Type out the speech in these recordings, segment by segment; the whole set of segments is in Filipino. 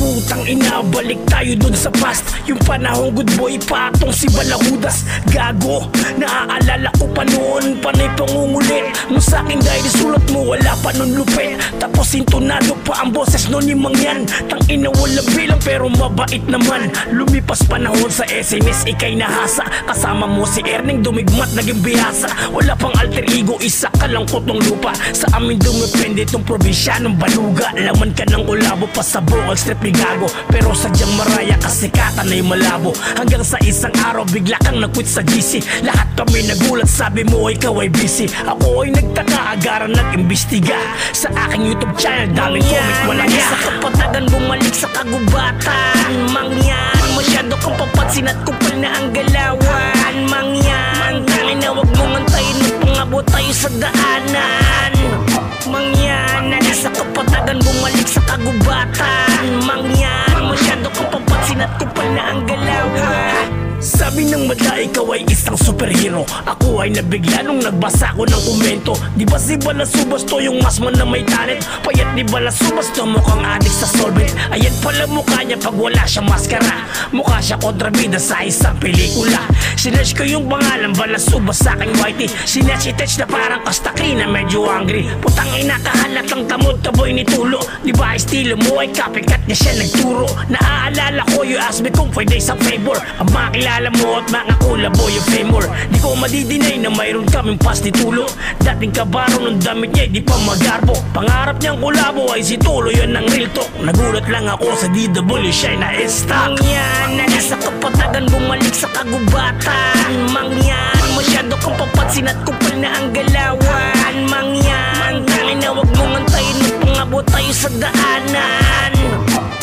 Putang ina, balik tayo dun sa past. Yung panahong good boy patong si Balahudas. Gago, naaalala ko pa noon, panay pangungulit nung sa'king dahil sulat mo, wala pa nun lupit. Tapos intonado pa ang boses nun ni Mang Yan. Tang ina, wala bilang pero mabait naman. Lumipas panahon sa SMS, ikay nahasa. Kasama mo si Erning, dumigmat, naging bihasa. Wala pang alter ego, isa ka lang kotong lupa. Sa amin dumipende tong probinsya ng Baluga. Laman ka ng ulabo, pasabong ang strip ni Gago. Pero sadyang maraya kasikatan ay malabo. Hanggang sa isang araw bigla kang nag-quit sa GC. Lahat kami nagulat, sabi mo ikaw ay busy. Ako ay nagtaka, agaran nag-imbestiga. Sa aking YouTube channel, daming comment, walang ya. Sa kapatagan bumalik sa kagubatan. Mang Yan, masyado kang papansin at kupal na ang galawan. Mang Yan, tangin na wag mong antayin at pangabot tayo sa daanan. Mang Yan, sa kapatagan bumalik sa kagubatan. Mang Yan, masyado kang papansin at kupal na ang galawan. Sabi ng madla, ikaw ay isang superhero. Ako ay nabigla nung nagbasa ko ng komento. Di ba si Balasubas to yung masman na may talent? Payat ni Balasubas to mukhang adik sa solvent. Ayan pala mukha niya pag wala siyang maskara. Mukha siya kontrabida sa isang pelikula. Sinerch ko yung pangalan Balasubas sa aking whitey. Sinerch na parang kastakli na medyo angry. Putang ina, kahalatang tamod taboy ni Tulo. Di ba estilo mo ay copycat niya siya nagturo. Naaalala ko you ask me kung pwede sa favor. Ang makilala mo at mga kulabo yung femur. Di ko madidinay na mayroon kaming pas ni Tulo. Dating kabaro ng damit niya di pa magarbo. Pangarap niyang kulabo ay si Tulo, yun ang real talk. Nagulat lang ako sa DW siya na stock. Mang Yan, sa kapatagan bumalik sa kagubatan. Mang Yan, masyado kang papansin at kupal na ang galawan. Mang Yan, tangin na wag mong antayin at pangabot tayo sa daanan.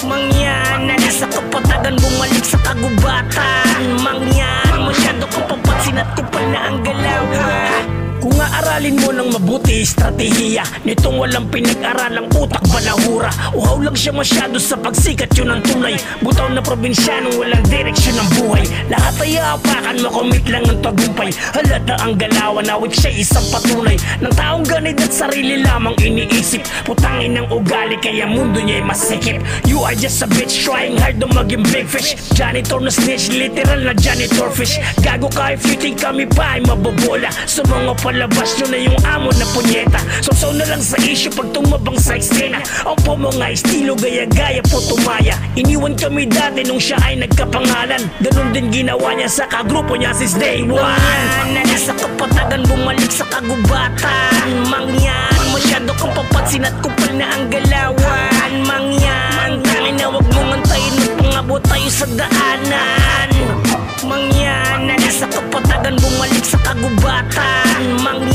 Mang Yan, sa kapatagan bumalik sa kagubatan. Mang Yan, masyado kang papansin at kupal na ang galawan. Kung aaralin mo ng mabuti estratehiya nitong walang pinag-aralang utak balahura. Uhaw lang siya masyado sa pagsikat, yun ang tunay. Butaw na probinsyanong walang direksyon ng buhay. Lahat ay aapakan, makomit lang ng tagumpay. Halata ang galawan, awit siya isang patunay ng taong ganid at sarili lamang iniisip. Putangin ng ugali kaya mundo niya ay masikip. You are just a bitch trying hard to maging big fish. Janitor na snitch, literal na janitor fish. Gago ka if you think kami pa ay mabobola. Sa mga palabas nyo na yung amo na punyeta. So na lang sa issue pag tumabang sa eksena. Ang po mga estilo gaya-gaya po tumaya. Iniwan kami dati nung siya ay nagkapangalan. Ganon din ginawa niya sa kagrupo niya since day one. Sa kapatagan bumalik sa kagubatan. Mang Yan, masyado kang papansin at kupal na ang galawan. Mang Yan, tangin na wag mong antayin at pangabot tayo sa daanan. Mang Yan, sa kapatagan bumalik sa kagubatan. Mang